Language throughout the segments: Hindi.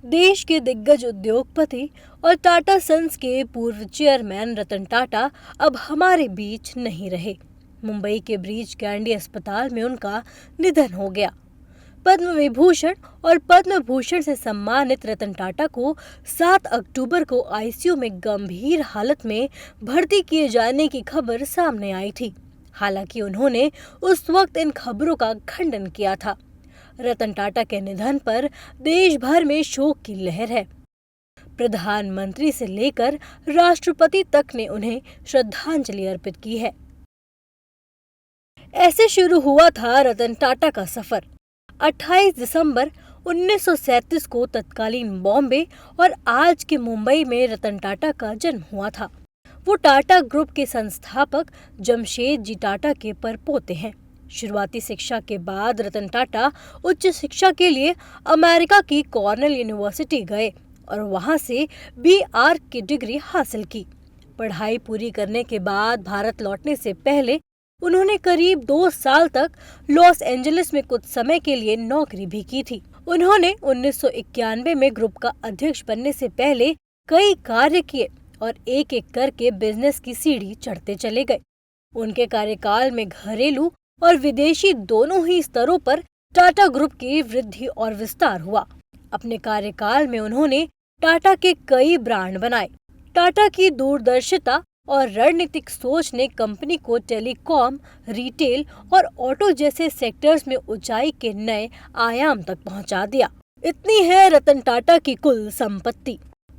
देश के दिग्गज उद्योगपति और टाटा सन्स के पूर्व चेयरमैन रतन टाटा अब हमारे बीच नहीं रहे। मुंबई के ब्रीच कैंडी अस्पताल में उनका निधन हो गया। पद्म विभूषण और पद्म भूषण से सम्मानित रतन टाटा को 7 अक्टूबर को आईसीयू में गंभीर हालत में भर्ती किए जाने की खबर सामने आई थी। हालांकि उन्होंने उस वक्त इन खबरों का खंडन किया था। रतन टाटा के निधन पर देश भर में शोक की लहर है। प्रधानमंत्री से लेकर राष्ट्रपति तक ने उन्हें श्रद्धांजलि अर्पित की है। ऐसे शुरू हुआ था रतन टाटा का सफर। 28 दिसंबर 1937 को तत्कालीन बॉम्बे और आज के मुंबई में रतन टाटा का जन्म हुआ था। वो टाटा ग्रुप के संस्थापक जमशेद जी टाटा के परपोते हैं। शुरुआती शिक्षा के बाद रतन टाटा उच्च शिक्षा के लिए अमेरिका की कॉर्नेल यूनिवर्सिटी गए और वहां से बीआर की डिग्री हासिल की। पढ़ाई पूरी करने के बाद भारत लौटने से पहले उन्होंने करीब 2 साल तक लॉस एंजलिस में कुछ समय के लिए नौकरी भी की थी। उन्होंने 1991 में ग्रुप का अध्यक्ष बनने से पहले कई कार्य किए और एक एक करके बिजनेस की सीढ़ी चढ़ते चले गए। उनके कार्यकाल में घरेलू और विदेशी दोनों ही स्तरों पर टाटा ग्रुप की वृद्धि और विस्तार हुआ। अपने कार्यकाल में उन्होंने टाटा के कई ब्रांड बनाए। टाटा की दूरदर्शिता और रणनीतिक सोच ने कंपनी को टेलीकॉम, रिटेल और ऑटो जैसे सेक्टर्स में ऊंचाई के नए आयाम तक पहुंचा दिया। इतनी है रतन टाटा की कुल संपत्ति।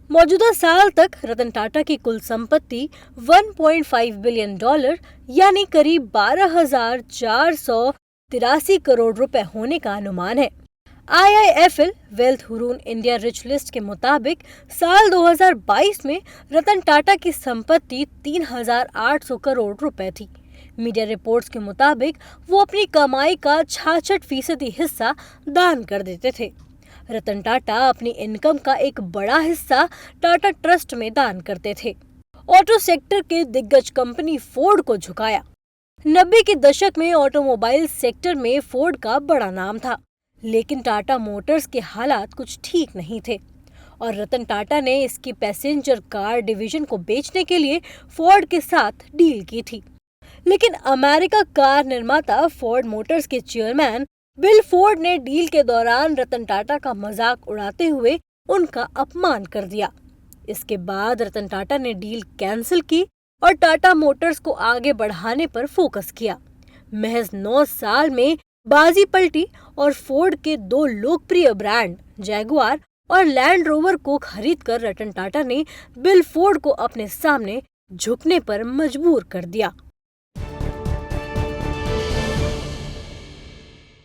मौजूदा साल तक रतन टाटा की कुल संपत्ति $1.5 बिलियन यानी करीब 12,483 करोड़ रुपए होने का अनुमान है। IIFL wealth Hurun India rich list के मुताबिक साल 2022 में रतन टाटा की संपत्ति 3,800 करोड़ रुपए थी। मीडिया रिपोर्ट्स के मुताबिक वो अपनी कमाई का 66% हिस्सा दान कर देते थे। रतन टाटा अपनी इनकम का एक बड़ा हिस्सा टाटा ट्रस्ट में दान करते थे। ऑटो सेक्टर के दिग्गज कंपनी फोर्ड को झुकाया। 90 के दशक में ऑटोमोबाइल सेक्टर में फोर्ड का बड़ा नाम था, लेकिन टाटा मोटर्स के हालात कुछ ठीक नहीं थे और रतन टाटा ने इसकी पैसेंजर कार डिवीजन को बेचने के लिए फोर्ड के साथ डील की थी। लेकिन अमेरिका कार निर्माता फोर्ड मोटर्स के चेयरमैन बिल फोर्ड ने डील के दौरान रतन टाटा का मजाक उड़ाते हुए उनका अपमान कर दिया। इसके बाद रतन टाटा ने डील कैंसिल की और टाटा मोटर्स को आगे बढ़ाने पर फोकस किया। महज 9 साल में बाजी पलटी और फोर्ड के 2 लोकप्रिय ब्रांड जैगुआर और लैंड रोवर को खरीदकर रतन टाटा ने बिल फोर्ड को अपने सामने झुकने पर मजबूर कर दिया।